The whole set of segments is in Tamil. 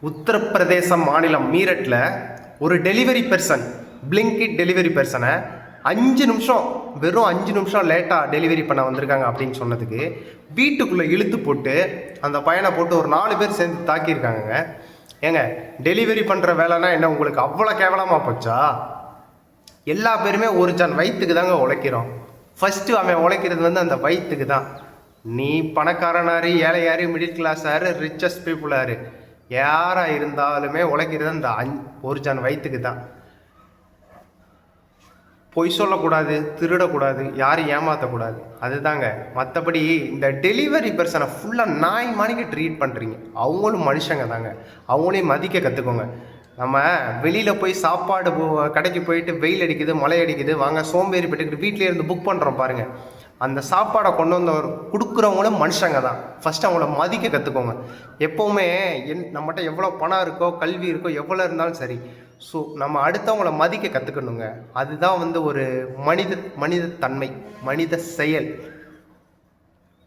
உத்தரப்பிரதேச மாநிலம் மீரட்டில் ஒரு டெலிவரி பர்சன், பிளிங்கிட் டெலிவரி பர்சனை 5 நிமிஷம், வெறும் 5 நிமிஷம் லேட்டாக டெலிவரி பண்ண வந்திருக்காங்க அப்படின்னு சொன்னதுக்கு வீட்டுக்குள்ளே இழுத்து போட்டு அந்த பையனை போட்டு ஒரு 4 பேர் சேர்ந்து தாக்கியிருக்காங்க. ஏங்க, டெலிவரி பண்ணுற வேலைன்னா என்ன உங்களுக்கு அவ்வளோ கேவலமாக போச்சா? எல்லா பேருமே ஒரு ஜான் வயிற்றுக்கு தாங்க உழைக்கிறோம். ஃபஸ்ட்டு அவன் உழைக்கிறது அந்த வயிற்றுக்கு தான். நீ பணக்காரனாரு, ஏழையாரு, மிடில் கிளாஸ் ஆரு, ரிச்சஸ்ட் பீப்புள் ஆரு, யாராக இருந்தாலுமே உழைக்கிறது அந்த ஒரு ஜான் வயிற்றுக்கு தான். பொய் சொல்லக்கூடாது, திருடக்கூடாது, யாரும் ஏமாற்றக்கூடாது, அதுதாங்க. மற்றபடி இந்த டெலிவரி பர்சனை ஃபுல்லாக நாய் மாணிக்கு ட்ரீட் பண்ணுறீங்க. அவங்களும் மனுஷங்க தாங்க, அவங்களையும் மதிக்க கற்றுக்கோங்க. நம்ம வெளியில் போய் சாப்பாடு கடைக்கு போயிட்டு வெயில் அடிக்குது, மழை அடிக்குது, வாங்க சோம்பேறி பட்டுக்கிட்டு வீட்டிலே இருந்து புக் பண்ணுறோம் பாருங்கள். அந்த சாப்பாடை கொண்டு வந்தவர் கொடுக்குறவங்களும் மனுஷங்க தான். ஃபஸ்ட்டு அவங்கள மதிக்க கற்றுக்கோங்க. எப்போவுமே நம்மகிட்ட எவ்வளோ பணம் இருக்கோ, கல்வி இருக்கோ, எவ்வளோ இருந்தாலும் சரி, ஸோ நம்ம அடுத்தவங்கள மதிக்க கற்றுக்கணுங்க. அதுதான் ஒரு மனித தன்மை, மனித செயல்.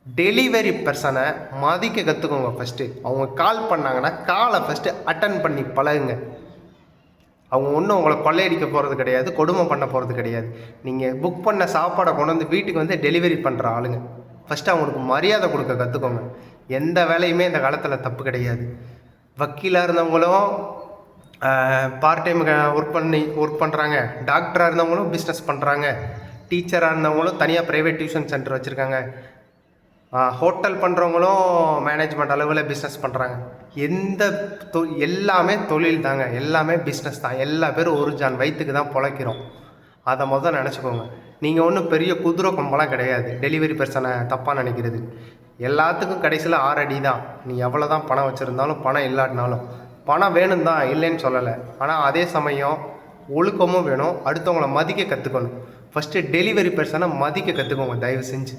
டெலிவரி பர்சனை மதிக்க கற்றுக்கோங்க. ஃபஸ்ட்டு அவங்க கால் பண்ணாங்கன்னா காலை ஃபஸ்ட்டு அட்டன் பண்ணி பழகுங்க. அவங்க ஒன்றும் உங்களை கொள்ளையடிக்க போகிறது கிடையாது, கொடுமை பண்ண போகிறது கிடையாது. நீங்கள் புக் பண்ண சாப்பாடை கொண்டு வந்து வீட்டுக்கு டெலிவரி பண்ணுற ஆளுங்க. ஃபஸ்ட்டு அவங்களுக்கு மரியாதை கொடுக்க கற்றுக்கோங்க. எந்த வேலையுமே இந்த காலத்தில் தப்பு கிடையாது. வக்கீலாக இருந்தவங்களும் பார்ட் டைம் ஒர்க் பண்ணுறாங்க, டாக்டராக இருந்தவங்களும் பிஸ்னஸ் பண்ணுறாங்க, டீச்சராக இருந்தவங்களும் தனியாக ப்ரைவேட் டியூஷன் சென்டர் வச்சுருக்காங்க, ஹோட்டல் பண்ணுறவங்களும் மேனேஜ்மெண்ட் அளவில் பிஸ்னஸ் பண்ணுறாங்க. எல்லாமே தொழில் தாங்க, எல்லாமே பிஸ்னஸ் தான். எல்லா பேரும் ஒரு ஜான் வயிற்றுக்கு தான் பிழைக்கிறோம். அதை நினச்சிக்கோங்க. நீங்கள் ஒன்றும் பெரிய குதிரை கொம்பெல்லாம் கிடையாது டெலிவரி பர்சனை தப்பாக நினைக்கிறது. எல்லாத்துக்கும் கடைசியில் 6 அடி தான். நீ எவ்வளோ தான் பணம் வச்சுருந்தாலும், பணம் இல்லாட்டினாலும், பணம் வேணும் தான், இல்லைன்னு சொல்லலை. ஆனால் அதே சமயம் ஒழுக்கமும் வேணும். அடுத்தவங்கள மதிக்க கற்றுக்கணும். ஃபஸ்ட்டு டெலிவரி பர்சனை மதிக்க கற்றுக்கோங்க தயவு செஞ்சு.